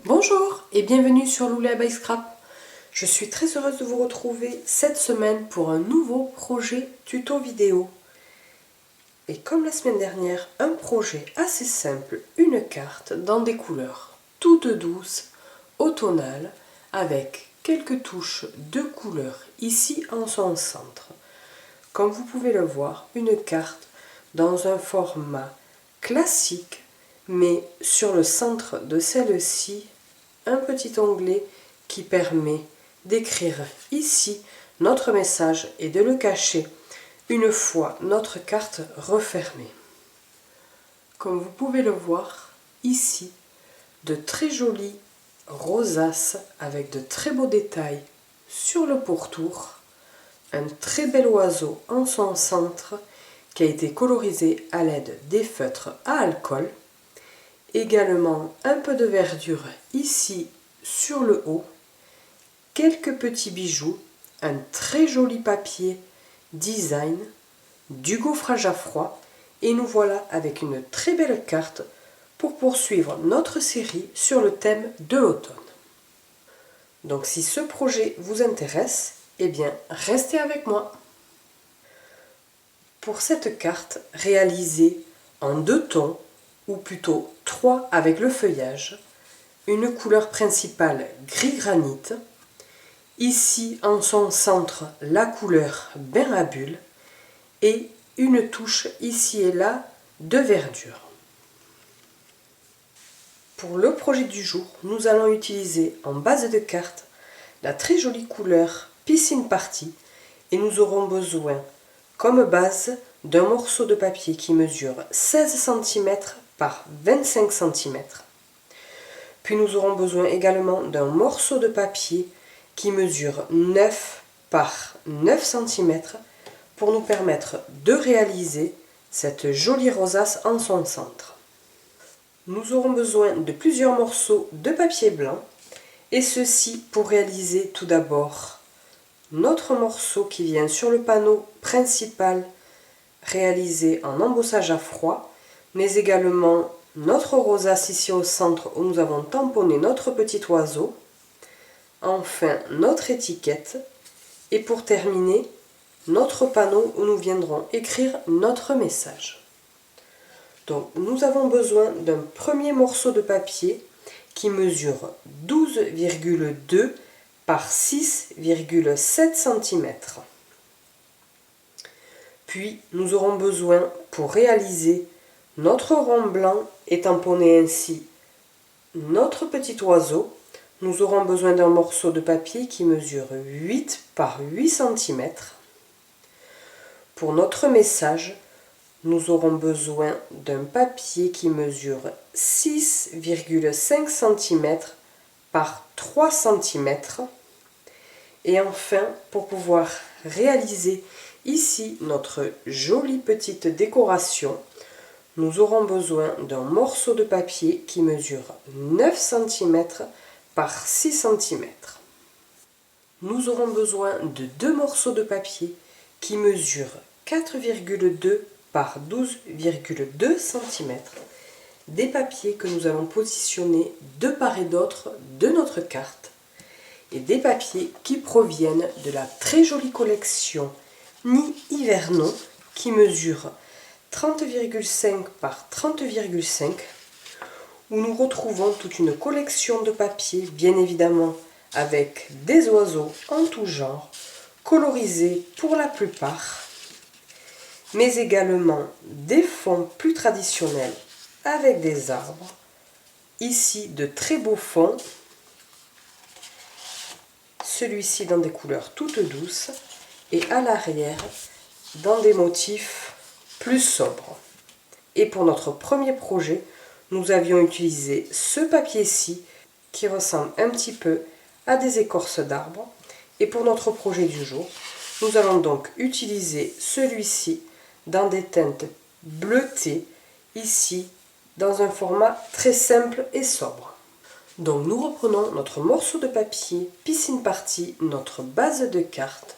Bonjour et bienvenue sur Loulea by Scrap. Je suis très heureuse de vous retrouver cette semaine pour un nouveau projet tuto vidéo. Et comme la semaine dernière, un projet assez simple, une carte dans des couleurs toutes douces, automnales, avec quelques touches de couleurs ici en son centre. Comme vous pouvez le voir, une carte dans un format classique, mais sur le centre de celle-ci, un petit onglet qui permet d'écrire ici notre message et de le cacher une fois notre carte refermée. Comme vous pouvez le voir ici, de très jolies rosaces avec de très beaux détails sur le pourtour, un très bel oiseau en son centre qui a été colorisé à l'aide des feutres à alcool, également un peu de verdure ici sur le haut, quelques petits bijoux, un très joli papier design, du gaufrage à froid et nous voilà avec une très belle carte pour poursuivre notre série sur le thème de l'automne. Donc si ce projet vous intéresse, eh bien restez avec moi. Pour cette carte réalisée en 2 tons, ou plutôt 3 avec le feuillage, une couleur principale gris granit, ici en son centre la couleur bain à bulles et une touche ici et là de verdure. Pour le projet du jour, nous allons utiliser en base de carte la très jolie couleur Piscine Party et nous aurons besoin comme base d'un morceau de papier qui mesure 16 cm par 25 cm. Puis nous aurons besoin également d'un morceau de papier qui mesure 9 par 9 cm pour nous permettre de réaliser cette jolie rosace en son centre. Nous aurons besoin de plusieurs morceaux de papier blanc et ceci pour réaliser tout d'abord notre morceau qui vient sur le panneau principal réalisé en embossage à froid, mais également notre rosace ici au centre où nous avons tamponné notre petit oiseau, enfin notre étiquette et pour terminer notre panneau où nous viendrons écrire notre message. Donc nous avons besoin d'un premier morceau de papier qui mesure 12,2 par 6,7 cm. Puis nous aurons besoin pour réaliser notre rond blanc et tamponner ainsi notre petit oiseau, nous aurons besoin d'un morceau de papier qui mesure 8 par 8 cm. Pour notre message, nous aurons besoin d'un papier qui mesure 6,5 cm par 3 cm. Et enfin, pour pouvoir réaliser ici notre jolie petite décoration, nous aurons besoin d'un morceau de papier qui mesure 9 cm par 6 cm. Nous aurons besoin de 2 morceaux de papier qui mesurent 4,2 par 12,2 cm, des papiers que nous allons positionner de part et d'autre de notre carte, et des papiers qui proviennent de la très jolie collection Nid Hivernaux qui mesure 30,5 par 30,5, où nous retrouvons toute une collection de papiers, bien évidemment avec des oiseaux en tout genre, colorisés pour la plupart, mais également des fonds plus traditionnels avec des arbres, ici de très beaux fonds, celui-ci dans des couleurs toutes douces, et à l'arrière dans des motifs plus sobres. Et pour notre premier projet, nous avions utilisé ce papier-ci qui ressemble un petit peu à des écorces d'arbres. Et pour notre projet du jour, nous allons donc utiliser celui-ci dans des teintes bleutées, ici dans un format très simple et sobre. Donc nous reprenons notre morceau de papier Piscine Party, notre base de carte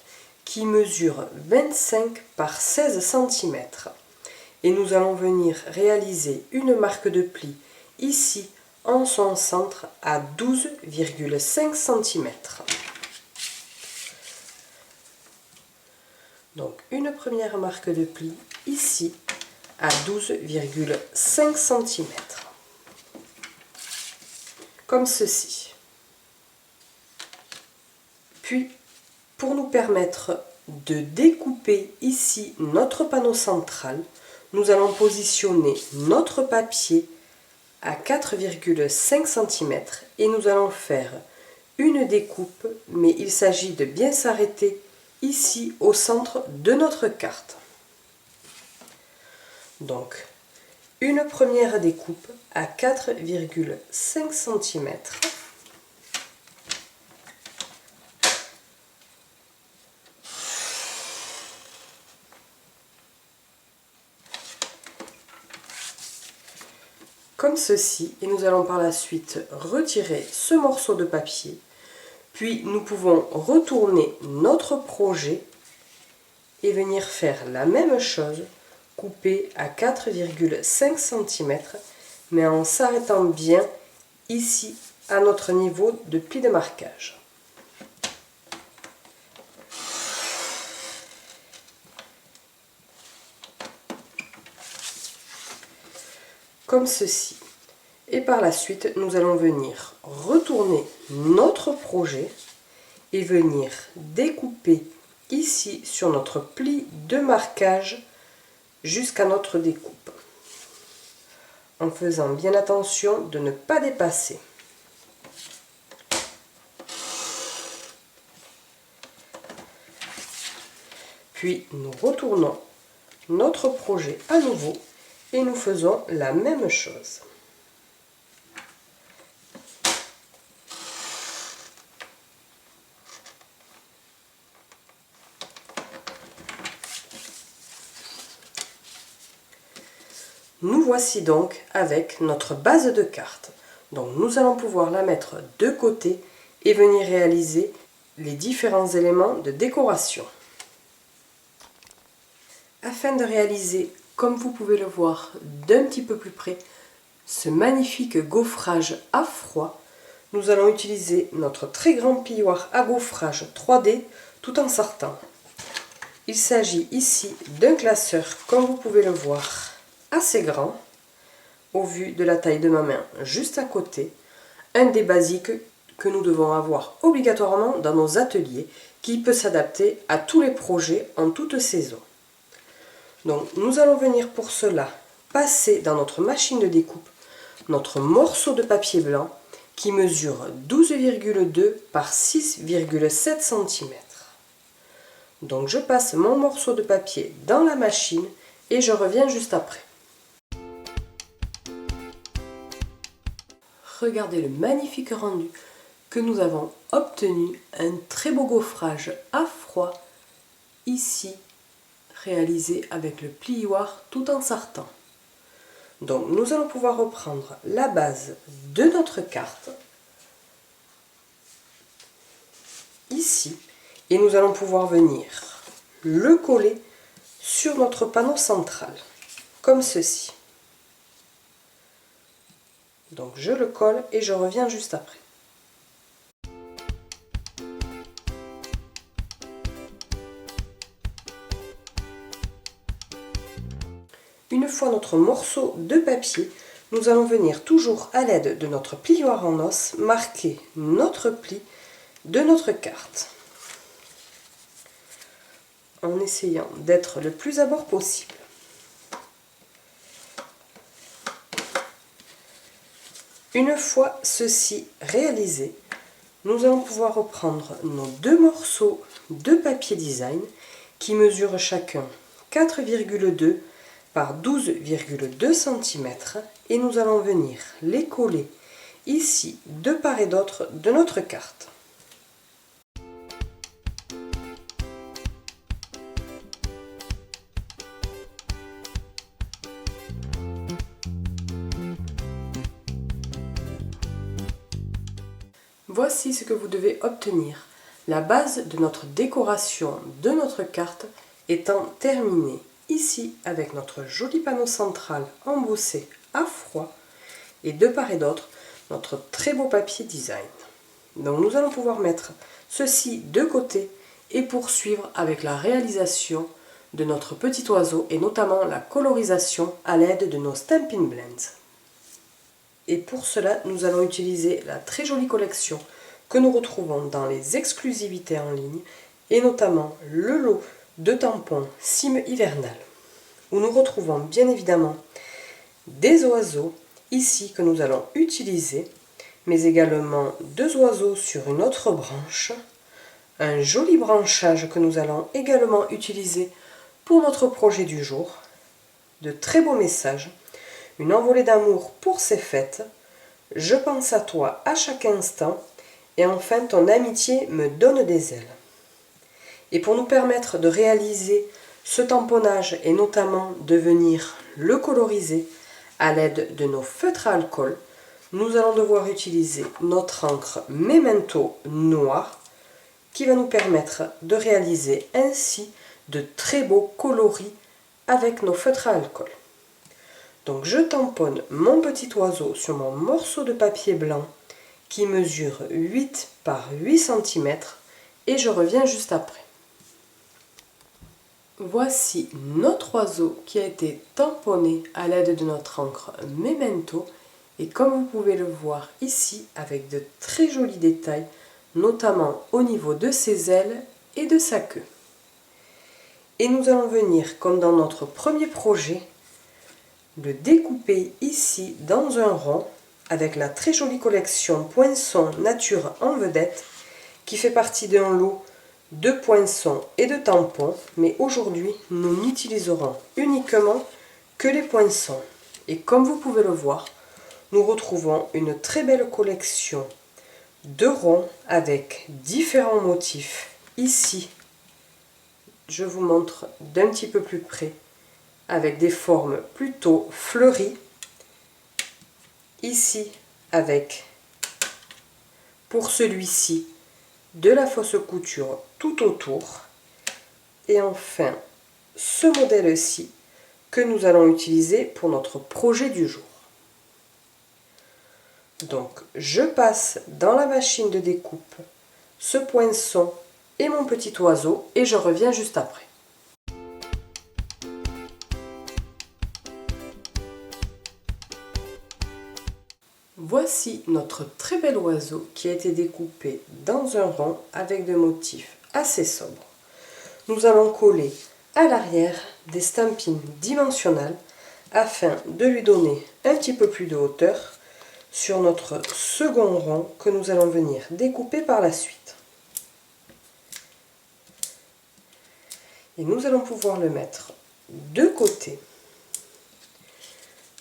qui mesure 25 par 16 cm. Et nous allons venir réaliser une marque de pli ici en son centre à 12,5 cm. Donc une première marque de pli ici à 12,5 cm. Comme ceci. Puis, pour nous permettre de découper ici notre panneau central, nous allons positionner notre papier à 4,5 cm et nous allons faire une découpe, mais il s'agit de bien s'arrêter ici au centre de notre carte. Donc, une première découpe à 4,5 cm. Comme ceci, et nous allons par la suite retirer ce morceau de papier, puis nous pouvons retourner notre projet et venir faire la même chose, couper à 4,5 cm, mais en s'arrêtant bien ici à notre niveau de pli de marquage. Comme ceci. Et par la suite, nous allons venir retourner notre projet et venir découper ici sur notre pli de marquage jusqu'à notre découpe, en faisant bien attention de ne pas dépasser. Puis nous retournons notre projet à nouveau et nous faisons la même chose. Nous voici donc avec notre base de carte. Donc nous allons pouvoir la mettre de côté et venir réaliser les différents éléments de décoration. Afin de réaliser, comme vous pouvez le voir d'un petit peu plus près, ce magnifique gaufrage à froid, nous allons utiliser notre très grand plioir à gaufrage 3D tout en sortant. Il s'agit ici d'un classeur, comme vous pouvez le voir, assez grand, au vu de la taille de ma main juste à côté, un des basiques que nous devons avoir obligatoirement dans nos ateliers, qui peut s'adapter à tous les projets en toute saison. Donc nous allons venir pour cela passer dans notre machine de découpe notre morceau de papier blanc qui mesure 12,2 par 6,7 cm. Donc je passe mon morceau de papier dans la machine et je reviens juste après. Regardez le magnifique rendu que nous avons obtenu, un très beau gaufrage à froid ici réalisé avec le plioir tout en sartan. Donc nous allons pouvoir reprendre la base de notre carte ici et nous allons pouvoir venir le coller sur notre panneau central comme ceci. Donc je le colle et je reviens juste après. Une fois notre morceau de papier, nous allons venir toujours à l'aide de notre plioir en os marquer notre pli de notre carte, en essayant d'être le plus à bord possible. Une fois ceci réalisé, nous allons pouvoir reprendre nos deux morceaux de papier design qui mesurent chacun 4,2 par 12,2 cm et nous allons venir les coller ici de part et d'autre de notre carte. Voici ce que vous devez obtenir. La base de notre décoration de notre carte étant terminée. Ici, avec notre joli panneau central embossé à froid, et de part et d'autre, notre très beau papier design. Donc nous allons pouvoir mettre ceci de côté et poursuivre avec la réalisation de notre petit oiseau et notamment la colorisation à l'aide de nos Stampin' Blends. Et pour cela, nous allons utiliser la très jolie collection que nous retrouvons dans les exclusivités en ligne et notamment le lot de tampons cime hivernale où nous retrouvons bien évidemment des oiseaux ici que nous allons utiliser, mais également deux oiseaux sur une autre branche, un joli branchage que nous allons également utiliser pour notre projet du jour, de très beaux messages, une envolée d'amour pour ces fêtes, je pense à toi à chaque instant, et enfin ton amitié me donne des ailes. Et pour nous permettre de réaliser ce tamponnage et notamment de venir le coloriser à l'aide de nos feutres à alcool, nous allons devoir utiliser notre encre Memento noire qui va nous permettre de réaliser ainsi de très beaux coloris avec nos feutres à alcool. Donc je tamponne mon petit oiseau sur mon morceau de papier blanc qui mesure 8 par 8 cm et je reviens juste après. Voici notre oiseau qui a été tamponné à l'aide de notre encre Memento et comme vous pouvez le voir ici avec de très jolis détails, notamment au niveau de ses ailes et de sa queue. Et nous allons venir, comme dans notre premier projet, le découper ici dans un rond avec la très jolie collection Poinçon Nature en vedette qui fait partie d'un lot de poinçons et de tampons, mais aujourd'hui nous n'utiliserons uniquement que les poinçons. Et comme vous pouvez le voir, nous retrouvons une très belle collection de ronds avec différents motifs. Ici, je vous montre d'un petit peu plus près avec des formes plutôt fleuries. Ici, avec, pour celui-ci, de la fausse couture tout autour. Et enfin, ce modèle-ci que nous allons utiliser pour notre projet du jour. Donc, je passe dans la machine de découpe ce poinçon et mon petit oiseau et je reviens juste après. Voici notre très bel oiseau qui a été découpé dans un rond avec des motifs assez sobres. Nous allons coller à l'arrière des stampines dimensionnelles afin de lui donner un petit peu plus de hauteur sur notre second rond que nous allons venir découper par la suite. Et nous allons pouvoir le mettre de côté.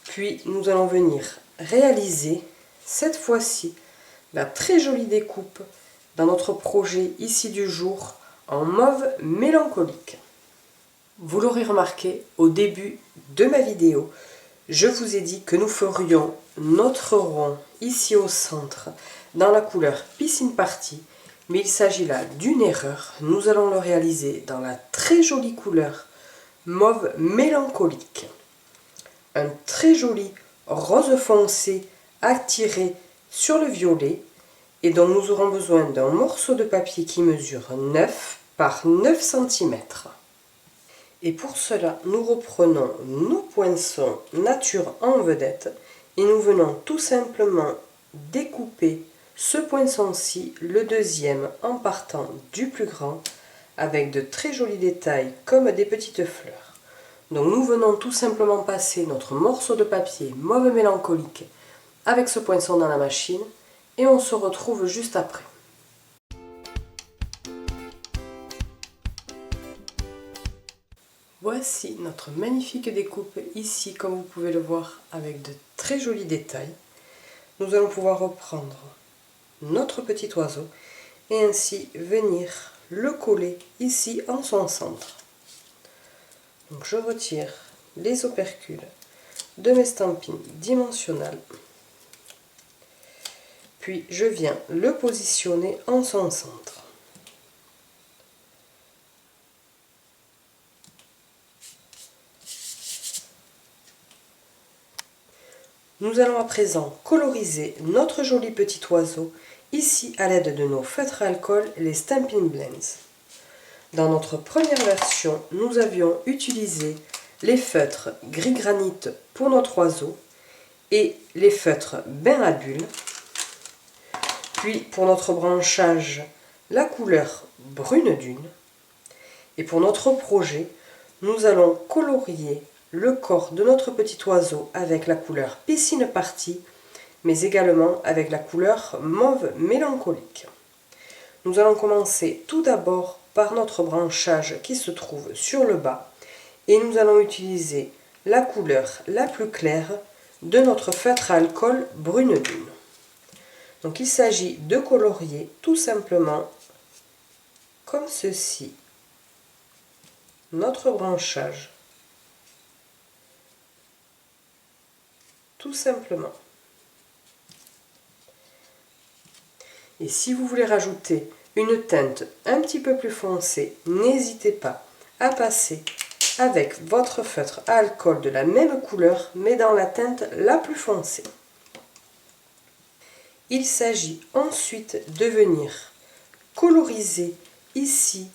Puis nous allons venir réaliser cette fois-ci la très jolie découpe dans notre projet ici du jour en mauve mélancolique. Vous l'aurez remarqué au début de ma vidéo, je vous ai dit que nous ferions notre rond ici au centre dans la couleur Piscine Party, mais il s'agit là d'une erreur. Nous allons le réaliser dans la très jolie couleur mauve mélancolique. Un très joli rose foncé attiré sur le violet et dont nous aurons besoin d'un morceau de papier qui mesure 9 par 9 cm. Et pour cela, nous reprenons nos poinçons nature en vedette et nous venons tout simplement découper ce poinçon-ci, le deuxième, en partant du plus grand, avec de très jolis détails comme des petites fleurs. Donc nous venons tout simplement passer notre morceau de papier mauve mélancolique avec ce poinçon dans la machine et on se retrouve juste après. Voici notre magnifique découpe ici, comme vous pouvez le voir, avec de très jolis détails. Nous allons pouvoir reprendre notre petit oiseau et ainsi venir le coller ici en son centre. Donc je retire les opercules de mes stampines dimensionnelles, puis je viens le positionner en son centre. Nous allons à présent coloriser notre joli petit oiseau, ici à l'aide de nos feutres à alcool, les Stampin' Blends. Dans notre première version, nous avions utilisé les feutres gris granit pour notre oiseau et les feutres bain à bulles. Puis pour notre branchage, la couleur brune dune. Et pour notre projet, nous allons colorier le corps de notre petit oiseau avec la couleur piscine party, mais également avec la couleur mauve mélancolique. Nous allons commencer tout d'abord par notre branchage qui se trouve sur le bas et nous allons utiliser la couleur la plus claire de notre feutre à alcool brune dune. Donc il s'agit de colorier tout simplement comme ceci notre branchage. Tout simplement. Et si vous voulez rajouter une teinte un petit peu plus foncée, n'hésitez pas à passer avec votre feutre à alcool de la même couleur, mais dans la teinte la plus foncée. Il s'agit ensuite de venir coloriser ici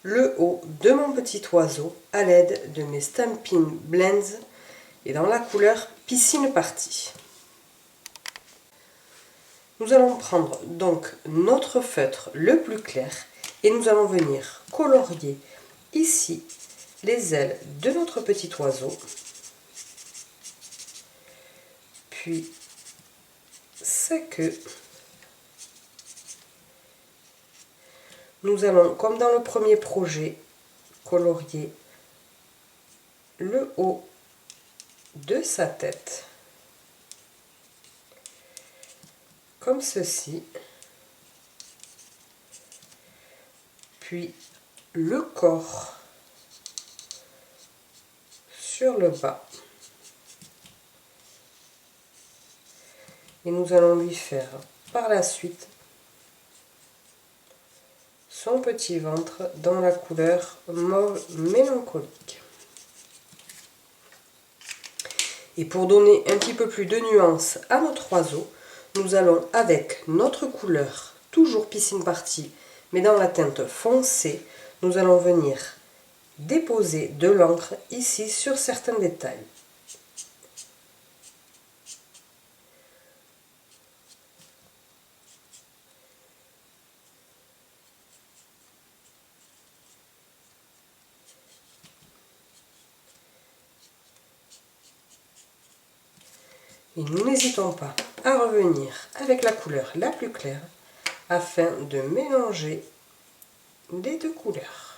le haut de mon petit oiseau à l'aide de mes Stampin' Blends et dans la couleur piscine party. Nous allons prendre donc notre feutre le plus clair et nous allons venir colorier ici les ailes de notre petit oiseau, puis sa queue. Nous allons, comme dans le premier projet, colorier le haut de sa tête, comme ceci, puis le corps sur le bas. Et nous allons lui faire par la suite son petit ventre dans la couleur mauve mélancolique. Et pour donner un petit peu plus de nuance à notre oiseau, nous allons avec notre couleur, toujours piscine party, mais dans la teinte foncée, nous allons venir déposer de l'encre ici sur certains détails. Et nous n'hésitons pas à revenir avec la couleur la plus claire afin de mélanger les deux couleurs.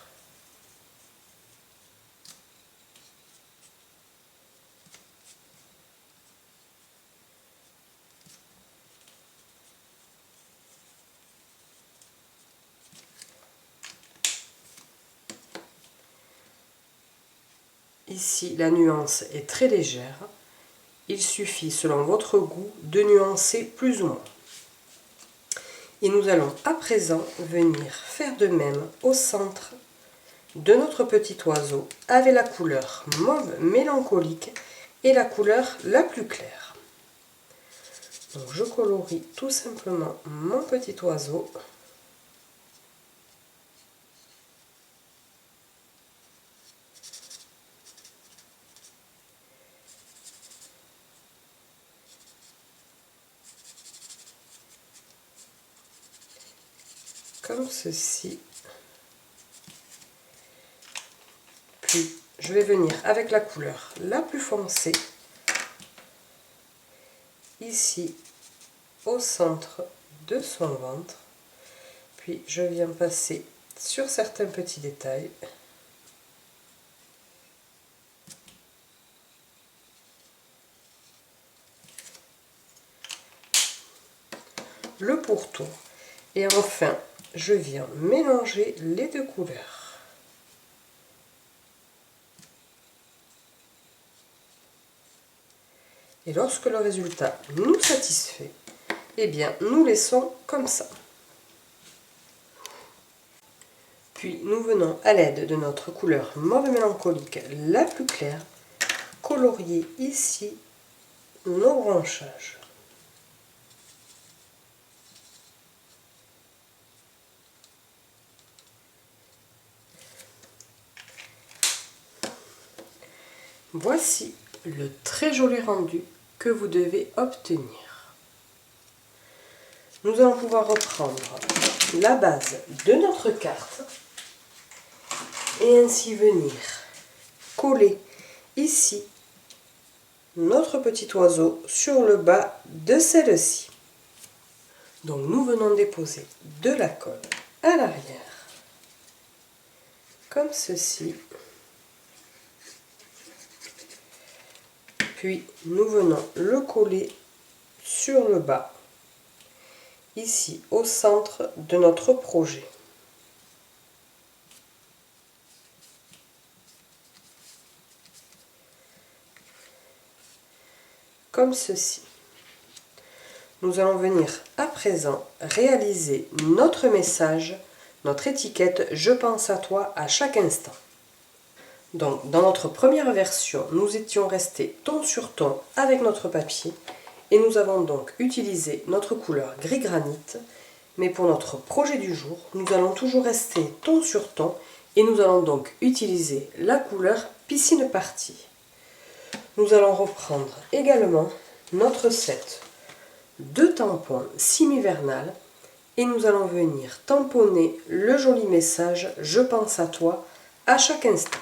Ici, la nuance est très légère. Il suffit, selon votre goût, de nuancer plus ou moins. Et nous allons à présent venir faire de même au centre de notre petit oiseau avec la couleur mauve mélancolique et la couleur la plus claire. Donc je colorie tout simplement mon petit oiseau. Comme ceci. Puis je vais venir avec la couleur la plus foncée ici au centre de son ventre. Puis je viens passer sur certains petits détails. Le pourtour. Et enfin, je viens mélanger les deux couleurs. Et lorsque le résultat nous satisfait, eh bien, nous laissons comme ça. Puis nous venons à l'aide de notre couleur mauve mélancolique la plus claire, colorier ici nos branchages. Voici le très joli rendu que vous devez obtenir. Nous allons pouvoir reprendre la base de notre carte et ainsi venir coller ici notre petit oiseau sur le bas de celle-ci. Donc nous venons déposer de la colle à l'arrière, comme ceci. Puis nous venons le coller sur le bas, ici au centre de notre projet. Comme ceci. Nous allons venir à présent réaliser notre message, notre étiquette « Je pense à toi » à chaque instant. Donc, dans notre première version, nous étions restés ton sur ton avec notre papier et nous avons donc utilisé notre couleur gris granit. Mais pour notre projet du jour, nous allons toujours rester ton sur ton et nous allons donc utiliser la couleur piscine party. Nous allons reprendre également notre set de tampons sim-hivernal et nous allons venir tamponner le joli message « Je pense à toi » à chaque instant.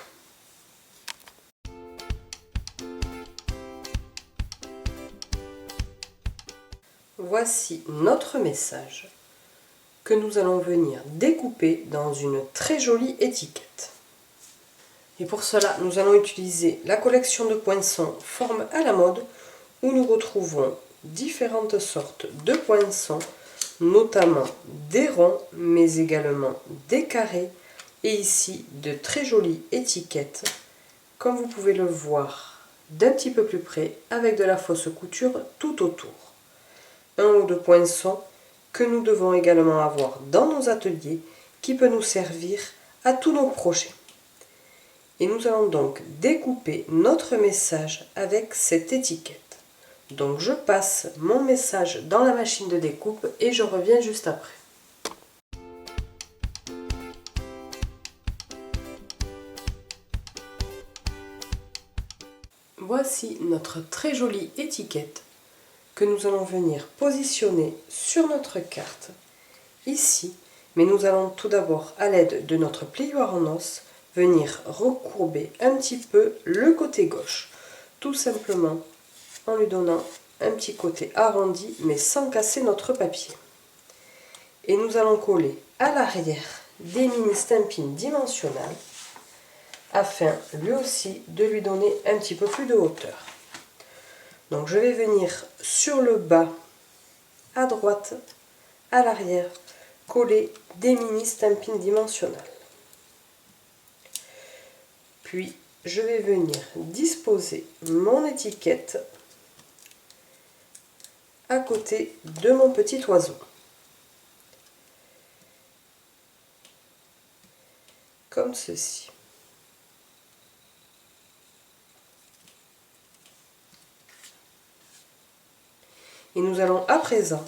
Voici notre message que nous allons venir découper dans une très jolie étiquette. Et pour cela, nous allons utiliser la collection de poinçons Forme à la mode où nous retrouvons différentes sortes de poinçons, notamment des ronds, mais également des carrés, et ici de très jolies étiquettes, comme vous pouvez le voir d'un petit peu plus près, avec de la fausse couture tout autour. Un lot de poinçons que nous devons également avoir dans nos ateliers, qui peut nous servir à tous nos projets. Et nous allons donc découper notre message avec cette étiquette. Donc je passe mon message dans la machine de découpe et je reviens juste après. Voici notre très jolie étiquette que nous allons venir positionner sur notre carte, ici. Mais nous allons tout d'abord, à l'aide de notre plioir en os, venir recourber un petit peu le côté gauche, tout simplement en lui donnant un petit côté arrondi, mais sans casser notre papier. Et nous allons coller à l'arrière des mini stampings dimensionnels, afin lui aussi de lui donner un petit peu plus de hauteur. Donc je vais venir sur le bas, à droite, à l'arrière, coller des mini stampings dimensionnels. Puis je vais venir disposer mon étiquette à côté de mon petit oiseau. Comme ceci. Et nous allons à présent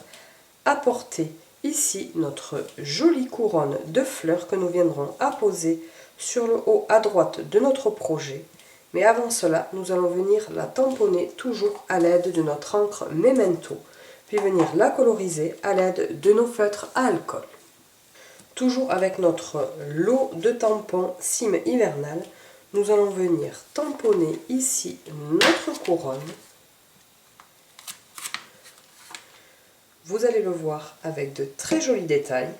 apporter ici notre jolie couronne de fleurs que nous viendrons apposer sur le haut à droite de notre projet. Mais avant cela, nous allons venir la tamponner toujours à l'aide de notre encre Memento, puis venir la coloriser à l'aide de nos feutres à alcool. Toujours avec notre lot de tampons Sim Hivernal, nous allons venir tamponner ici notre couronne. Vous allez le voir avec de très jolis détails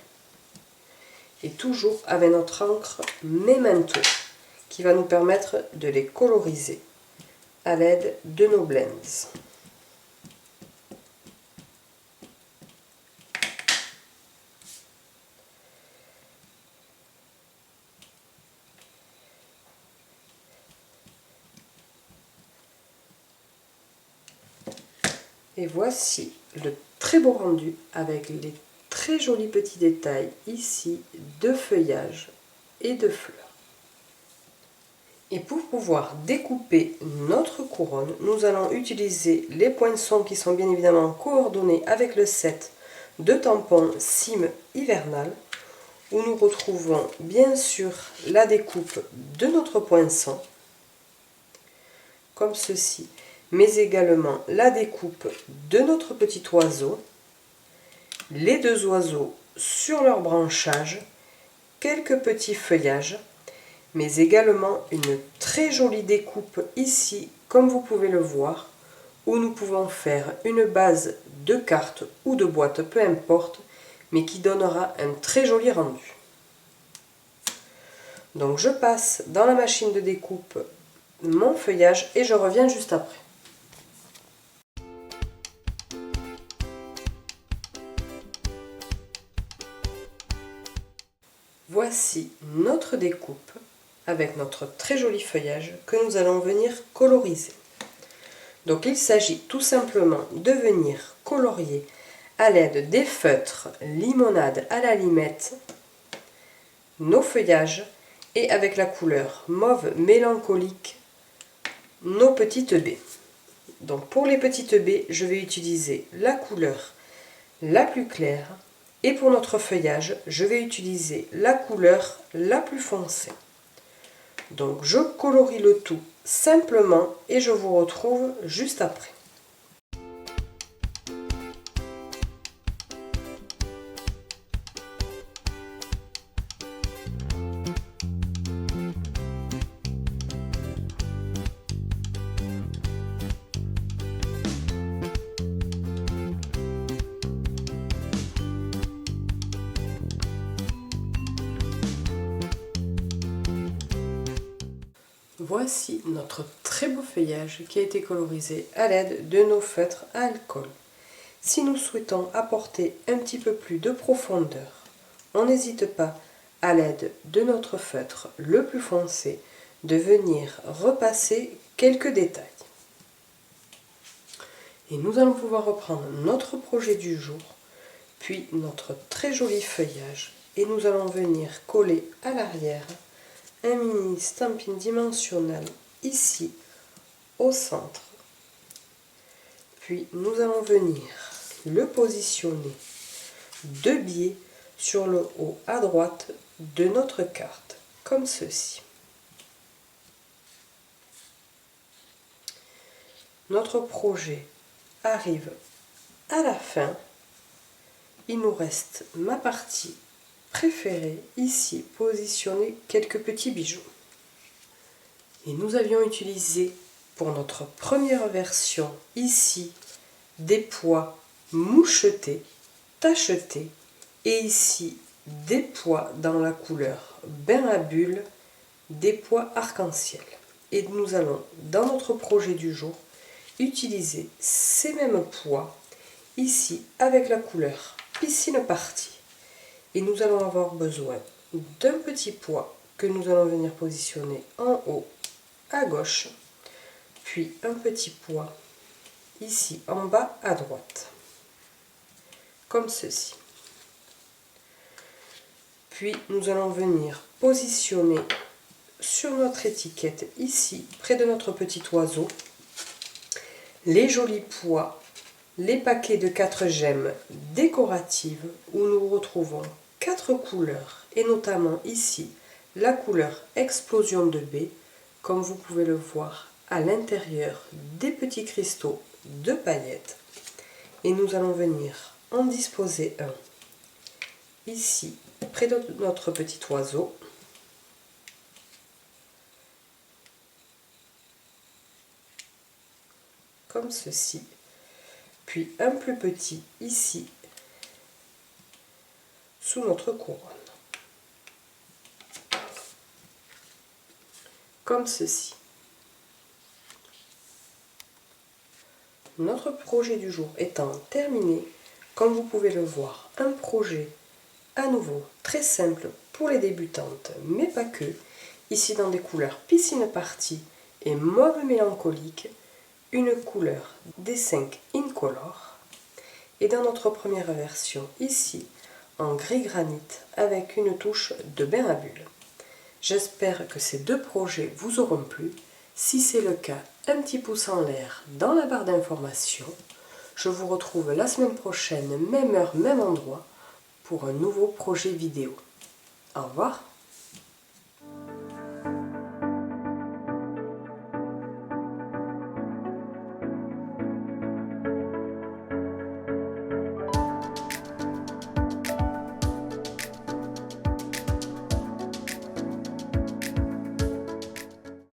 et toujours avec notre encre Memento qui va nous permettre de les coloriser à l'aide de nos blends. Et voici le très beau rendu avec les très jolis petits détails ici de feuillage et de fleurs. Et pour pouvoir découper notre couronne, nous allons utiliser les poinçons qui sont bien évidemment coordonnés avec le set de tampons Cime hivernal, où nous retrouvons bien sûr la découpe de notre poinçon, comme ceci, mais également la découpe de notre petit oiseau, les deux oiseaux sur leur branchage, quelques petits feuillages, mais également une très jolie découpe ici, comme vous pouvez le voir, où nous pouvons faire une base de carte ou de boîte, peu importe, mais qui donnera un très joli rendu. Donc je passe dans la machine de découpe mon feuillage et je reviens juste après. Voici notre découpe avec notre très joli feuillage que nous allons venir coloriser. Donc il s'agit tout simplement de venir colorier à l'aide des feutres limonade à la limette nos feuillages et avec la couleur mauve mélancolique nos petites baies. Donc pour les petites baies, je vais utiliser la couleur la plus claire et pour notre feuillage, je vais utiliser la couleur la plus foncée. Donc je colorie le tout simplement et je vous retrouve juste après. Voici notre très beau feuillage qui a été colorisé à l'aide de nos feutres à alcool. Si nous souhaitons apporter un petit peu plus de profondeur, on n'hésite pas, à l'aide de notre feutre le plus foncé, de venir repasser quelques détails. Et nous allons pouvoir reprendre notre projet du jour, puis notre très joli feuillage, et nous allons venir coller à l'arrière un mini stamping dimensionnel ici au centre. Puis nous allons venir le positionner de biais sur le haut à droite de notre carte, comme ceci. Notre projet arrive à la fin. Il nous reste ma partie préférée ici, positionner quelques petits bijoux. Et nous avions utilisé pour notre première version ici des pois mouchetés, tachetés, et ici des pois dans la couleur bain à bulles, des pois arc-en-ciel. Et nous allons dans notre projet du jour utiliser ces mêmes pois ici avec la couleur piscine party. Et nous allons avoir besoin d'un petit pois que nous allons venir positionner en haut à gauche, puis un petit pois ici en bas à droite, comme ceci. Puis nous allons venir positionner sur notre étiquette ici, près de notre petit oiseau, les jolis pois, les paquets de 4 gemmes décoratives où nous retrouvons 4 couleurs et notamment ici la couleur explosion de baie, comme vous pouvez le voir à l'intérieur des petits cristaux de paillettes. Et nous allons venir en disposer un ici près de notre petit oiseau. Comme ceci. Puis un plus petit ici sous notre couronne. Comme ceci. Notre projet du jour étant terminé, comme vous pouvez le voir, un projet à nouveau très simple pour les débutantes, mais pas que. Ici dans des couleurs piscine party et mauve mélancolique, une couleur des 5 incolore. Et dans notre première version ici en gris granit avec une touche de bain à bulles. J'espère que ces 2 projets vous auront plu. Si c'est le cas, un petit pouce en l'air dans la barre d'information. Je vous retrouve la semaine prochaine, même heure, même endroit, pour un nouveau projet vidéo. Au revoir.